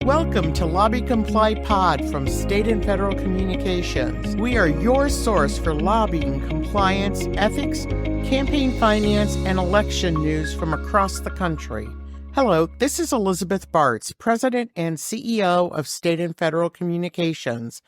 Welcome to LobbyComply Pod from State and Federal Communications. We are your source for lobbying, compliance, ethics, campaign finance, and election news from across the country. Hello, this is Elizabeth Bartz, President and CEO of State and Federal Communications.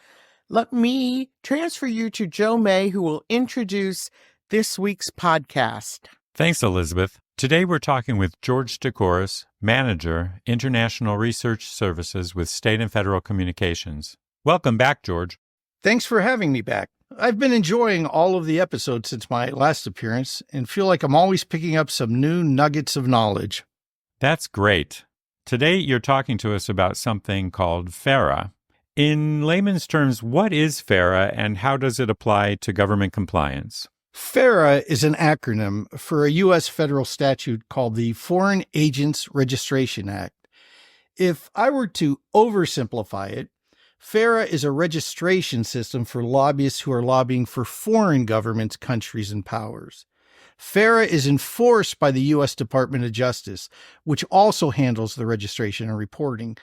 Let me transfer you to Joe May, who will introduce this week's podcast. Thanks, Elizabeth. Today we're talking with George Ticoras, Manager, International Research Services with State and Federal Communications. Welcome back, George. Thanks for having me back. I've been enjoying all of the episodes since my last appearance and feel like I'm always picking up some new nuggets of knowledge. That's great. Today you're talking to us about something called FARA. In layman's terms, what is FARA and how does it apply to government compliance? FARA is an acronym for a U.S. federal statute called the Foreign Agents Registration Act. If I were to oversimplify it, FARA is a registration system for lobbyists who are lobbying for foreign governments, countries, and powers. FARA is enforced by the U.S. Department of Justice, which also handles the registration and reporting.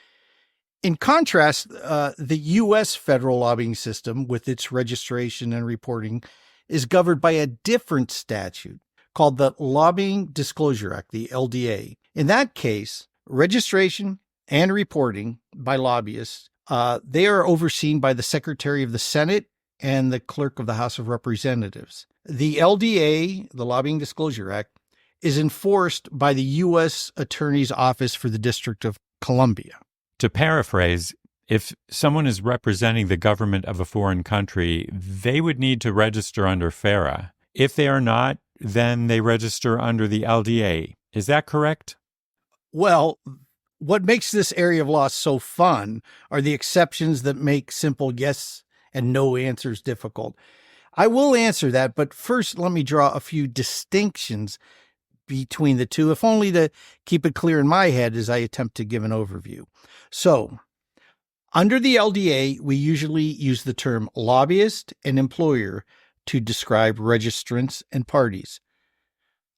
In contrast, the U.S. federal lobbying system, with its registration and reporting, is governed by a different statute called the Lobbying Disclosure Act, the LDA. In that case, registration and reporting by lobbyists, they are overseen by the Secretary of the Senate and the Clerk of the House of Representatives. The LDA, the Lobbying Disclosure Act, is enforced by the U.S. Attorney's Office for the District of Columbia. To paraphrase, if someone is representing the government of a foreign country, they would need to register under FARA. If they are not, then they register under the LDA. Is that correct? Well, what makes this area of law so fun are the exceptions that make simple yes and no answers difficult. I will answer that, but first let me draw a few distinctions between the two, if only to keep it clear in my head as I attempt to give an overview. So, under the LDA, we usually use the term lobbyist and employer to describe registrants and parties.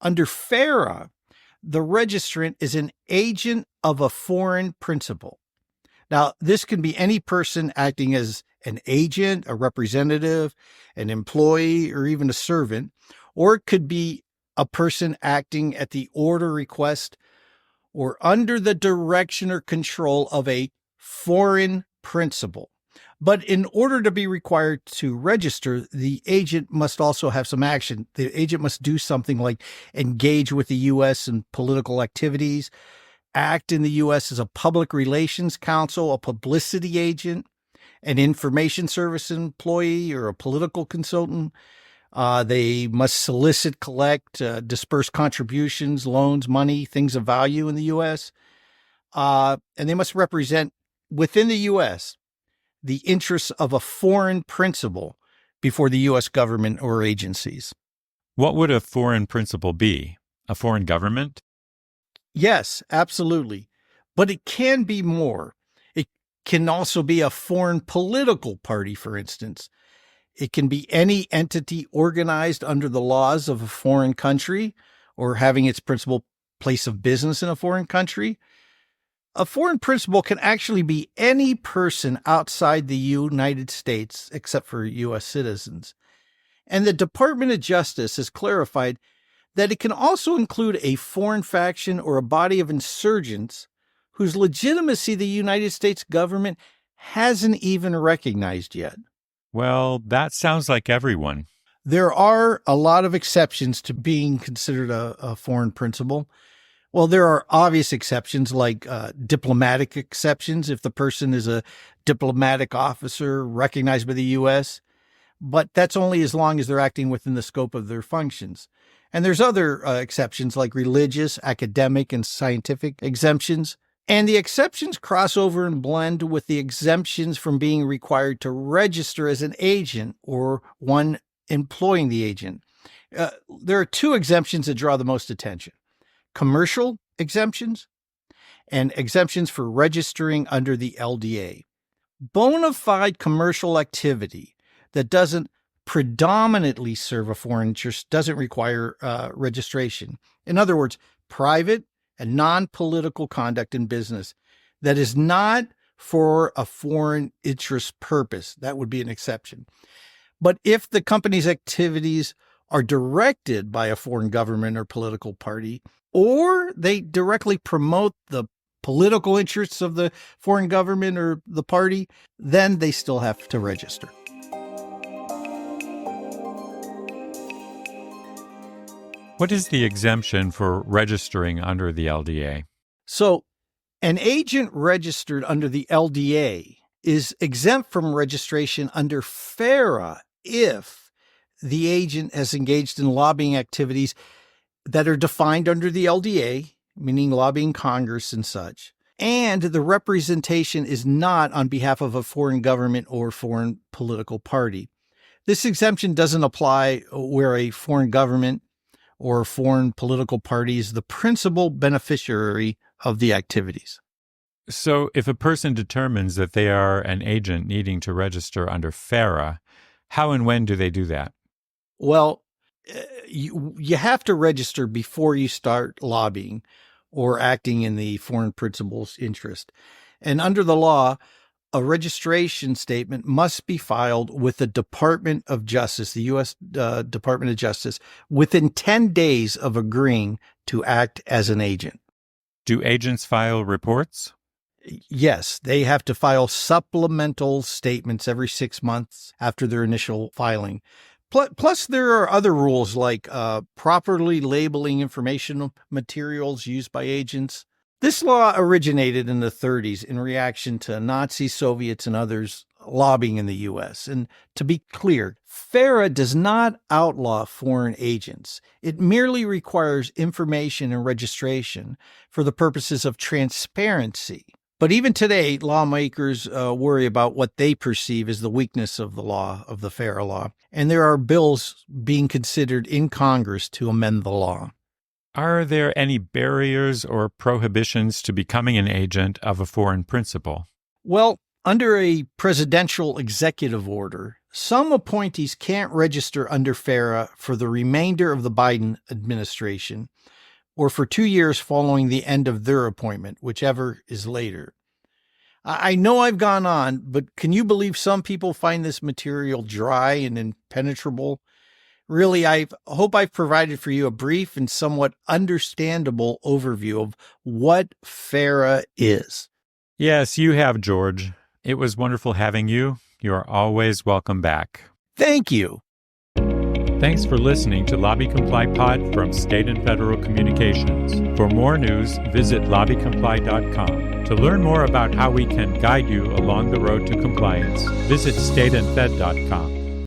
Under FARA, the registrant is an agent of a foreign principal. Now, this can be any person acting as an agent, a representative, an employee, or even a servant, or it could be a person acting at the order, request, or under the direction or control of a foreign principal. But in order to be required to register, the agent must also have some action. The agent must do something like engage with the U.S. in political activities, act in the U.S. as a public relations counsel, a publicity agent, an information service employee, or a political consultant. They must solicit, collect, disperse contributions, loans, money, things of value in the U.S. And they must represent within the U.S. the interests of a foreign principal before the U.S. government or agencies. What would a foreign principal be? A foreign government? Yes, absolutely. But it can be more. It can also be a foreign political party, for instance. It can be any entity organized under the laws of a foreign country or having its principal place of business in a foreign country. A foreign principal can actually be any person outside the United States except for U.S. citizens. And the Department of Justice has clarified that it can also include a foreign faction or a body of insurgents whose legitimacy the United States government hasn't even recognized yet. Well, that sounds like everyone. There are a lot of exceptions to being considered a foreign principal. Well, there are obvious exceptions like diplomatic exceptions if the person is a diplomatic officer recognized by the U.S., but that's only as long as they're acting within the scope of their functions. And there's other exceptions like religious, academic, and scientific exemptions. And the exceptions cross over and blend with the exemptions from being required to register as an agent or one employing the agent. There are two exemptions that draw the most attention: commercial exemptions and exemptions for registering under the LDA. Bona fide commercial activity that doesn't predominantly serve a foreign interest doesn't require registration. In other words, private and non-political conduct in business that is not for a foreign interest purpose. That would be an exception. But if the company's activities are directed by a foreign government or political party, or they directly promote the political interests of the foreign government or the party, then they still have to register. What is the exemption for registering under the LDA? So, an agent registered under the LDA is exempt from registration under FARA if the agent has engaged in lobbying activities that are defined under the LDA, meaning lobbying Congress and such, and the representation is not on behalf of a foreign government or foreign political party. This exemption doesn't apply where a foreign government or a foreign political party is the principal beneficiary of the activities. So if a person determines that they are an agent needing to register under FARA, how and when do they do that? Well, you have to register before you start lobbying or acting in the foreign principal's interest. And under the law, a registration statement must be filed with the Department of Justice, the U.S. Department of Justice, within 10 days of agreeing to act as an agent. Do agents file reports? Yes, they have to file supplemental statements every 6 months after their initial filing. Plus, there are other rules like properly labeling informational materials used by agents. This law originated in the 1930s in reaction to Nazi, Soviets, and others lobbying in the U.S. And to be clear, FARA does not outlaw foreign agents. It merely requires information and registration for the purposes of transparency. But even today, lawmakers worry about what they perceive as the weakness of the law, of the FARA law. And there are bills being considered in Congress to amend the law. Are there any barriers or prohibitions to becoming an agent of a foreign principal? Well, under a presidential executive order, some appointees can't register under FARA for the remainder of the Biden administration or for 2 years following the end of their appointment, whichever is later. I know I've gone on, but can you believe some people find this material dry and impenetrable? Really, I hope I've provided for you a brief and somewhat understandable overview of what FARA is. Yes, you have, George. It was wonderful having you. You are always welcome back. Thank you. Thanks for listening to LobbyComply Pod from State and Federal Communications. For more news, visit LobbyComply.com. To learn more about how we can guide you along the road to compliance, visit stateandfed.com.